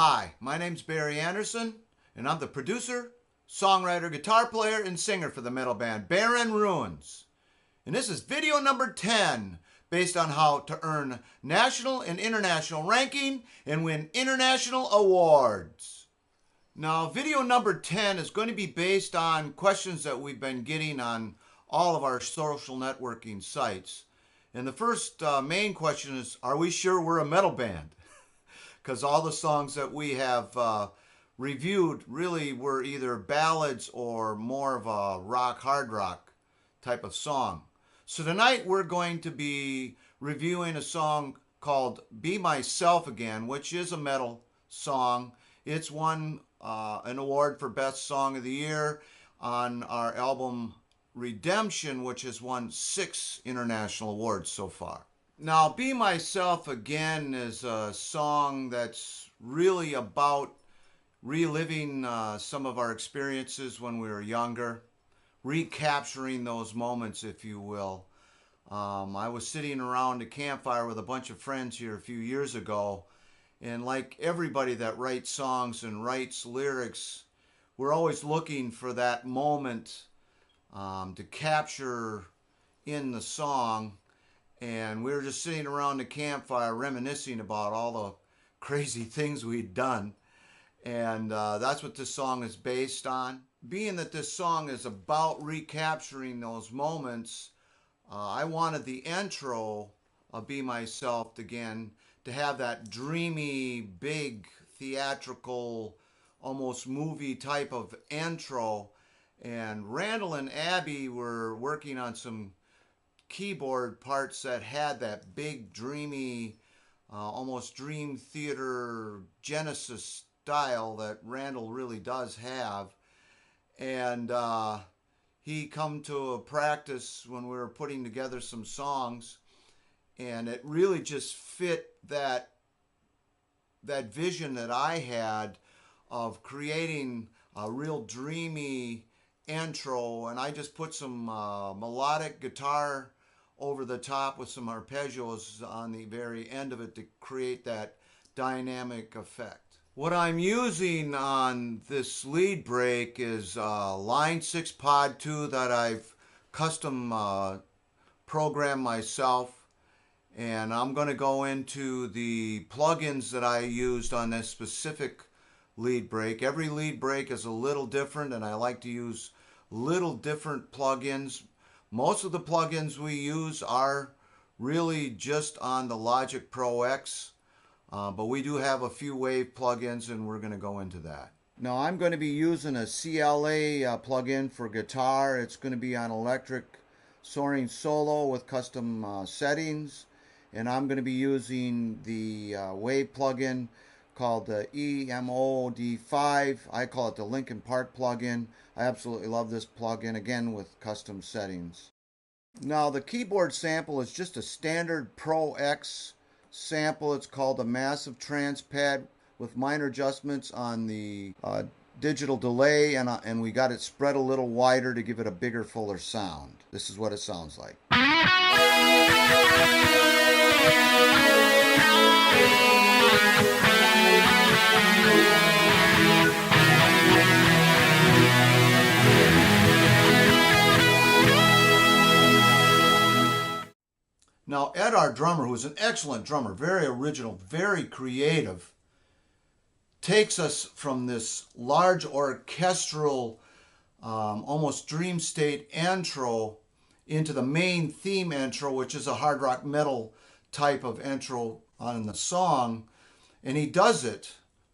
Hi, my name's Barry Anderson, and I'm the producer, songwriter, guitar player, and singer for the metal band Barren Ruins. And this is video number 10, based on how to earn national and international ranking and win international awards. Now, video number 10 is going to be based on questions that we've been getting on all of our social networking sites. And the first main question is, are we sure we're a metal band? Because all the songs that we have reviewed really were either ballads or more of a hard rock type of song. So tonight we're going to be reviewing a song called Be Myself Again, which is a metal song. It's won an award for Best Song of the Year on our album Redemption, which has won 6 international awards so far. Now, Be Myself Again is a song that's really about reliving some of our experiences when we were younger, recapturing those moments, if you will. I was sitting around a campfire with a bunch of friends here a few years ago, and like everybody that writes songs and writes lyrics, we're always looking for that moment to capture in the song. And we were just sitting around the campfire reminiscing about all the crazy things we'd done. And that's what this song is based on. Being that this song is about recapturing those moments, I wanted the intro of Be Myself Again to have that dreamy, big, theatrical, almost movie type of intro. And Randall and Abby were working on some keyboard parts that had that big, dreamy, almost dream theater Genesis style that Randall really does have. And he come to a practice when we were putting together some songs, and it really just fit that vision that I had of creating a real dreamy intro. And I just put some melodic guitar over the top with some arpeggios on the very end of it to create that dynamic effect. What I'm using on this lead break is Line 6 Pod 2 that I've custom programmed myself, and I'm going to go into the plugins that I used on this specific lead break. Every lead break is a little different, and I like to use little different plugins. Most of the plugins we use are really just on the Logic Pro X, but we do have a few Wave plugins, and we're going to go into that. Now I'm going to be using a CLA plugin for guitar. It's going to be on electric soaring solo with custom settings, and I'm going to be using the Wave plugin called the EMOD5. I call it the Linkin Park plugin. I absolutely love this plugin, again with custom settings. Now the keyboard sample is just a standard Pro X sample. It's called a Massive Trans Pad with minor adjustments on the digital delay, and we got it spread a little wider to give it a bigger, fuller sound. This is what it sounds like. Now, Ed, our drummer, who's an excellent drummer, very original, very creative, takes us from this large orchestral, almost dream state intro into the main theme intro, which is a hard rock metal type of intro on the song. And he does it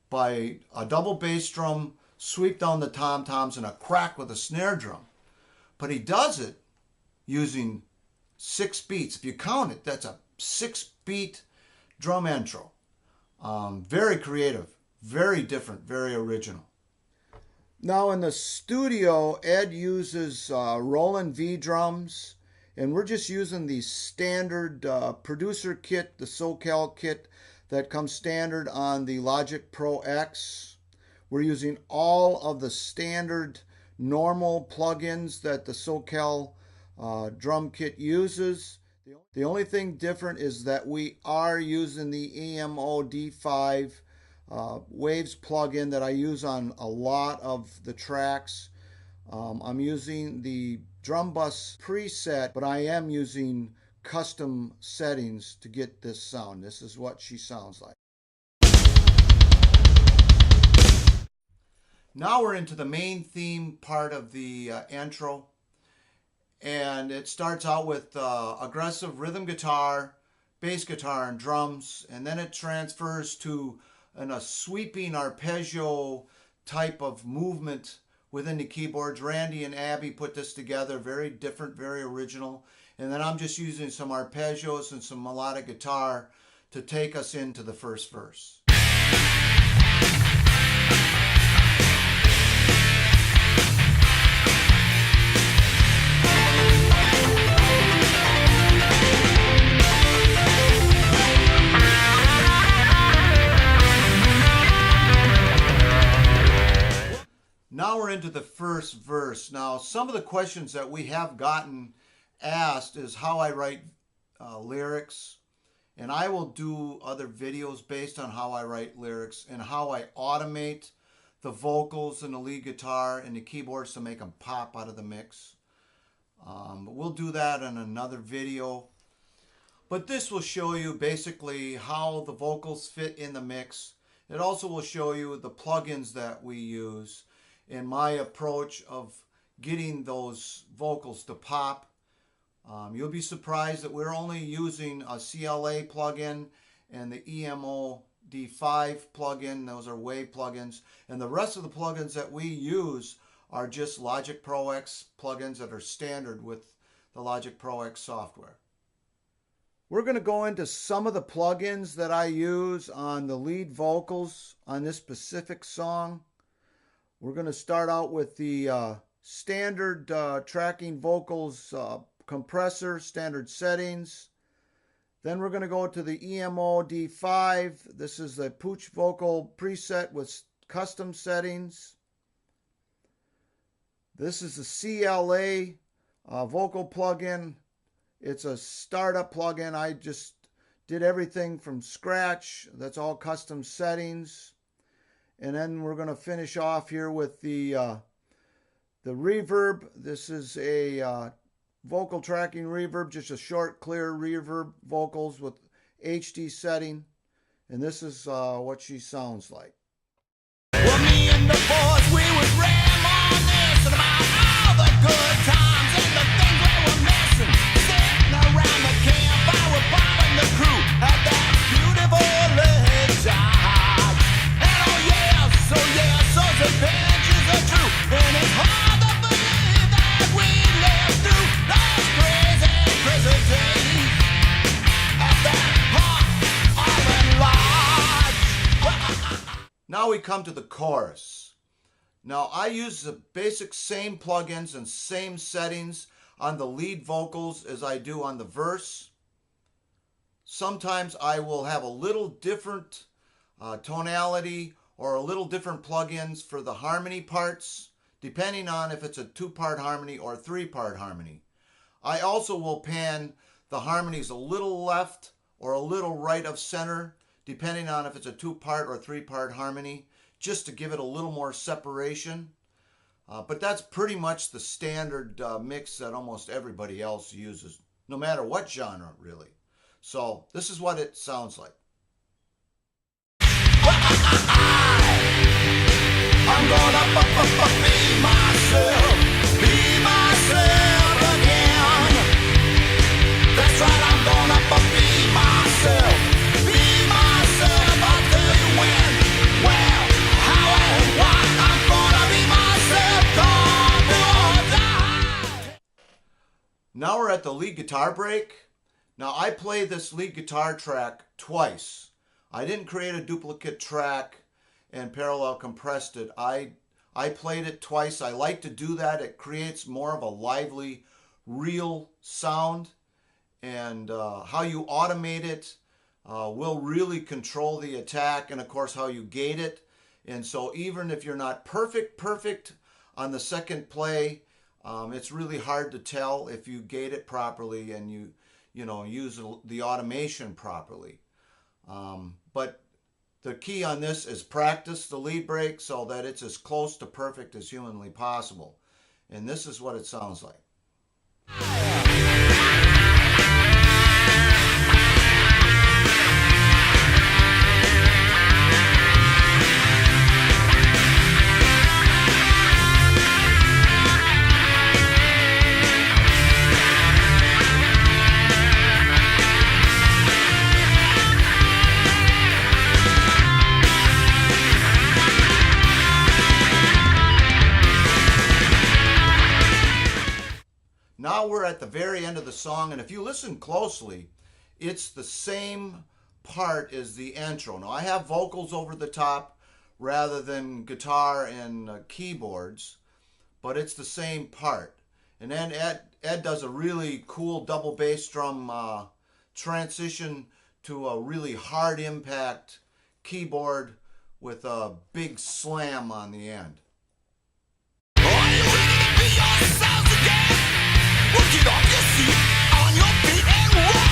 by a double bass drum, sweep down the tom-toms, and a crack with a snare drum. But he does it using 6 beats. If you count it, that's a 6-beat drum intro. Very creative, very different, very original. Now in the studio, Ed uses Roland V drums, and we're just using the standard producer kit, the SoCal kit that comes standard on the Logic Pro X. We're using all of the standard normal plugins that the SoCal drum kit uses. The only thing different is that we are using the EMOD5 Waves plugin that I use on a lot of the tracks. I'm using the drum bus preset, but I am using custom settings to get this sound. This is what she sounds like. Now we're into the main theme part of the intro, and it starts out with aggressive rhythm guitar, bass guitar, and drums, and then it transfers to a sweeping arpeggio type of movement within the keyboards. Randy and Abby put this together, very different, very original. And then I'm just using some arpeggios and some melodic guitar to take us into the first verse. Now we're into the first verse. Now, some of the questions that we have gotten asked is how I write lyrics, and I will do other videos based on how I write lyrics and how I automate the vocals and the lead guitar and the keyboards to make them pop out of the mix. We'll do that in another video. But this will show you basically how the vocals fit in the mix. It also will show you the plugins that we use in my approach of getting those vocals to pop. You'll be surprised that we're only using a CLA plugin and the EMO D5 plugin. Those are wave plugins. And the rest of the plugins that we use are just Logic Pro X plugins that are standard with the Logic Pro X software. We're going to go into some of the plugins that I use on the lead vocals on this specific song. We're going to start out with the standard tracking vocals compressor, standard settings. Then we're going to go to the EMO D5. This is the Pooch vocal preset with custom settings. This is the CLA vocal plugin. It's a startup plugin. I just did everything from scratch. That's all custom settings. And then we're going to finish off here with the reverb. This is a vocal tracking reverb, just a short, clear reverb vocals with HD setting. And this is what she sounds like. Well, me and the boys, we would reminisce about all the good times and the things we were missing. Sitting around the campfire with Bob and the crew at that beautiful lakeside. And oh yes, those adventures are true. And it's hard to believe that we lived through those crazy, crazy days at that hot island lodge. Now we come to the chorus. Now I use the basic same plugins and same settings on the lead vocals as I do on the verse. Sometimes I will have a little different tonality or a little different plugins for the harmony parts, depending on if it's a 2-part harmony or a 3-part harmony. I also will pan the harmonies a little left or a little right of center, depending on if it's a 2-part or 3-part harmony, just to give it a little more separation. But that's pretty much the standard mix that almost everybody else uses, no matter what genre, really. So this is what it sounds like. I'm gonna be myself again. That's right, I'm gonna be myself. Be myself, I'll tell you when, where, how, and why. I'm gonna be myself, gone or die. Now we're at the lead guitar break. Now I play this lead guitar track twice. I didn't create a duplicate track and parallel compressed it. I played it twice. I like to do that. It creates more of a lively, real sound. And how you automate it will really control the attack, and of course how you gate it. And so even if you're not perfect on the second play, it's really hard to tell if you gate it properly and you use the automation properly. But The key on this is practice the lead break so that it's as close to perfect as humanly possible. And this is what it sounds like. Now we're at the very end of the song, and if you listen closely, it's the same part as the intro. Now I have vocals over the top rather than guitar and keyboards, but it's the same part. And then Ed does a really cool double bass drum transition to a really hard impact keyboard with a big slam on the end. Are you ready to be yourselves again? Well, get off your seat, on your feet, and roll!